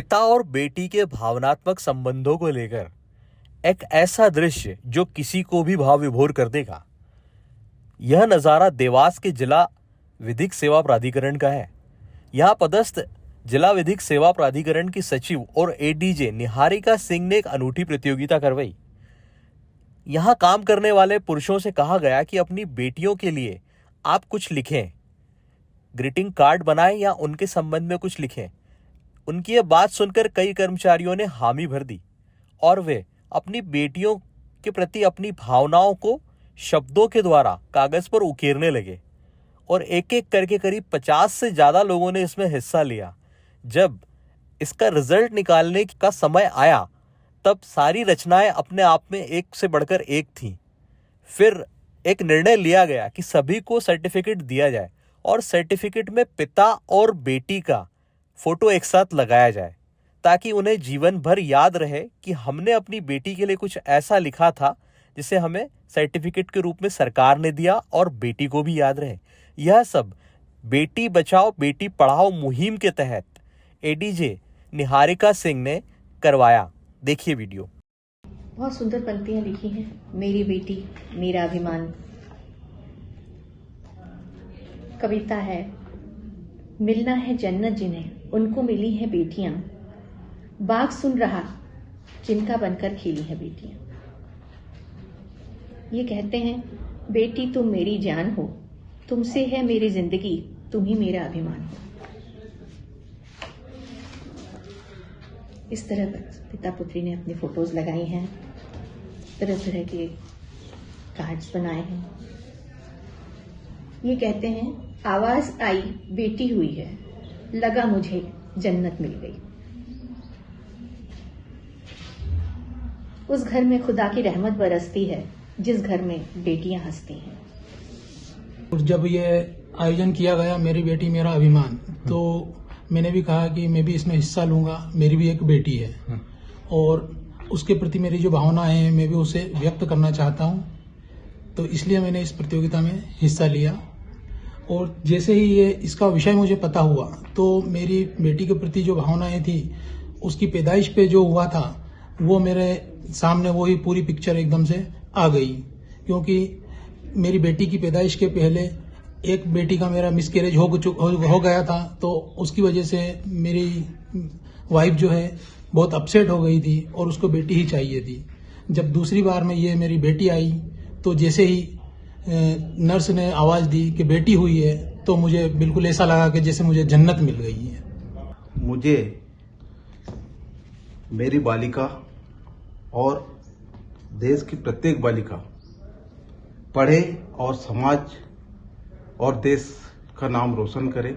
पिता और बेटी के भावनात्मक संबंधों को लेकर एक ऐसा दृश्य जो किसी को भी भाव विभोर कर देगा। यह नज़ारा देवास के जिला विधिक सेवा प्राधिकरण का है। यहाँ पदस्थ जिला विधिक सेवा प्राधिकरण की सचिव और एडीजे निहारिका सिंह ने एक अनूठी प्रतियोगिता करवाई। यहाँ काम करने वाले पुरुषों से कहा गया कि अपनी बेटियों के लिए आप कुछ लिखें, ग्रीटिंग कार्ड बनाएं या उनके संबंध में कुछ लिखें। उनकी यह बात सुनकर कई कर्मचारियों ने हामी भर दी और वे अपनी बेटियों के प्रति अपनी भावनाओं को शब्दों के द्वारा कागज पर उकेरने लगे और एक एक करके करीब 50 से ज्यादा लोगों ने इसमें हिस्सा लिया। जब इसका रिजल्ट निकालने का समय आया तब सारी रचनाएं अपने आप में एक से बढ़कर एक थीं। फिर एक निर्णय लिया गया कि सभी को सर्टिफिकेट दिया जाए और सर्टिफिकेट में पिता और बेटी का फोटो एक साथ लगाया जाए ताकि उन्हें जीवन भर याद रहे कि हमने अपनी बेटी के लिए कुछ ऐसा लिखा था जिसे हमें सर्टिफिकेट के रूप में सरकार ने दिया और बेटी को भी याद रहे। यह सब बेटी बचाओ बेटी पढ़ाओ मुहिम के तहत एडीजे निहारिका सिंह ने करवाया। देखिए वीडियो। बहुत सुंदर पंक्तियां लिखी हैं। मेरी बेटी मेरा अभिमान। कविता है, मिलना है जन्नत जिन्हें उनको मिली है बेटियां, बाग सुन रहा जिनका बनकर खिली है बेटियां। ये कहते हैं, बेटी तुम मेरी जान हो, तुमसे है मेरी जिंदगी, तुम ही मेरा अभिमान हो। इस तरह पिता पुत्री ने अपनी फोटोज लगाई हैं, तरह तरह के कार्ड्स बनाए हैं। ये कहते हैं, आवाज आई बेटी हुई है, लगा मुझे जन्नत मिल गई। उस घर में खुदा की रहमत बरसती है जिस घर में बेटियां हंसती हैं। जब ये आयोजन किया गया मेरी बेटी मेरा अभिमान, तो मैंने भी कहा कि मैं भी इसमें हिस्सा लूंगा। मेरी भी एक बेटी है और उसके प्रति मेरी जो भावना है मैं भी उसे व्यक्त करना चाहता हूं, तो इसलिए मैंने इस प्रतियोगिता में हिस्सा लिया। और जैसे ही ये इसका विषय मुझे पता हुआ तो मेरी बेटी के प्रति जो भावनाएं थी, उसकी पैदाइश पे जो हुआ था वो मेरे सामने वही पूरी पिक्चर एकदम से आ गई। क्योंकि मेरी बेटी की पैदाइश के पहले एक बेटी का मेरा मिसकैरेज हो गया था, तो उसकी वजह से मेरी वाइफ जो है बहुत अपसेट हो गई थी और उसको बेटी ही चाहिए थी। जब दूसरी बार में ये मेरी बेटी आई तो जैसे ही नर्स ने आवाज दी कि बेटी हुई है, तो मुझे बिल्कुल ऐसा लगा कि जैसे मुझे जन्नत मिल गई है। मुझे मेरी बालिका और देश की प्रत्येक बालिका पढ़े और समाज और देश का नाम रोशन करे।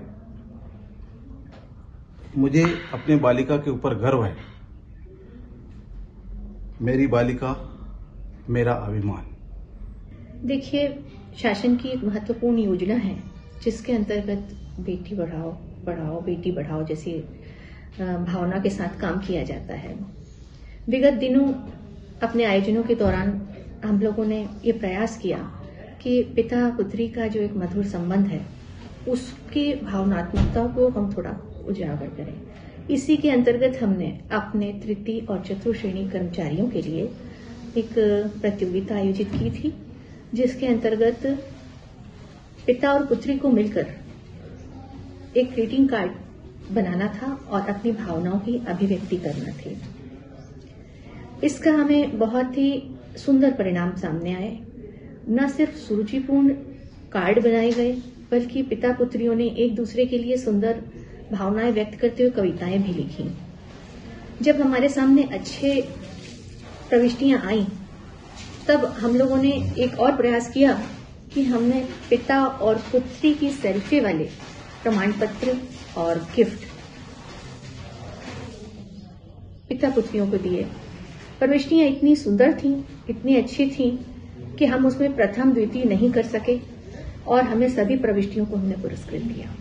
मुझे अपने बालिका के ऊपर गर्व है। मेरी बालिका मेरा अभिमान। देखिए, शासन की एक महत्वपूर्ण योजना है जिसके अंतर्गत बेटी बढ़ाओ पढ़ाओ बेटी बढ़ाओ जैसी भावना के साथ काम किया जाता है। विगत दिनों अपने आयोजनों के दौरान हम लोगों ने ये प्रयास किया कि पिता पुत्री का जो एक मधुर संबंध है उसकी भावनात्मकता को हम थोड़ा उजागर करें। इसी के अंतर्गत हमने अपने तृतीय और चतुर्थ श्रेणी कर्मचारियों के लिए एक प्रतियोगिता आयोजित की थी, जिसके अंतर्गत पिता और पुत्री को मिलकर एक ग्रीटिंग कार्ड बनाना था और अपनी भावनाओं की अभिव्यक्ति करना थी। इसका हमें बहुत ही सुंदर परिणाम सामने आए। न सिर्फ सुरुचिपूर्ण कार्ड बनाए गए बल्कि पिता पुत्रियों ने एक दूसरे के लिए सुंदर भावनाएं व्यक्त करते हुए कविताएं भी लिखी। जब हमारे सामने अच्छे प्रविष्टियां आई तब हम लोगों ने एक और प्रयास किया कि हमने पिता और पुत्री की सेल्फी वाले प्रमाण पत्र और गिफ्ट पिता पुत्रियों को दिए। प्रविष्टियां इतनी सुंदर थीं, इतनी अच्छी थीं कि हम उसमें प्रथम द्वितीय नहीं कर सके और हमें सभी प्रविष्टियों को हमने पुरस्कृत किया।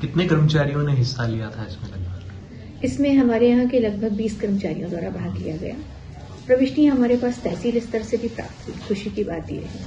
कितने कर्मचारियों ने हिस्सा लिया था इसमें? इसमें हमारे यहाँ के लगभग 20 कर्मचारियों द्वारा भाग लिया गया। प्रविष्टियां हमारे पास तहसील स्तर से भी प्राप्त हुई। खुशी की बात यह है।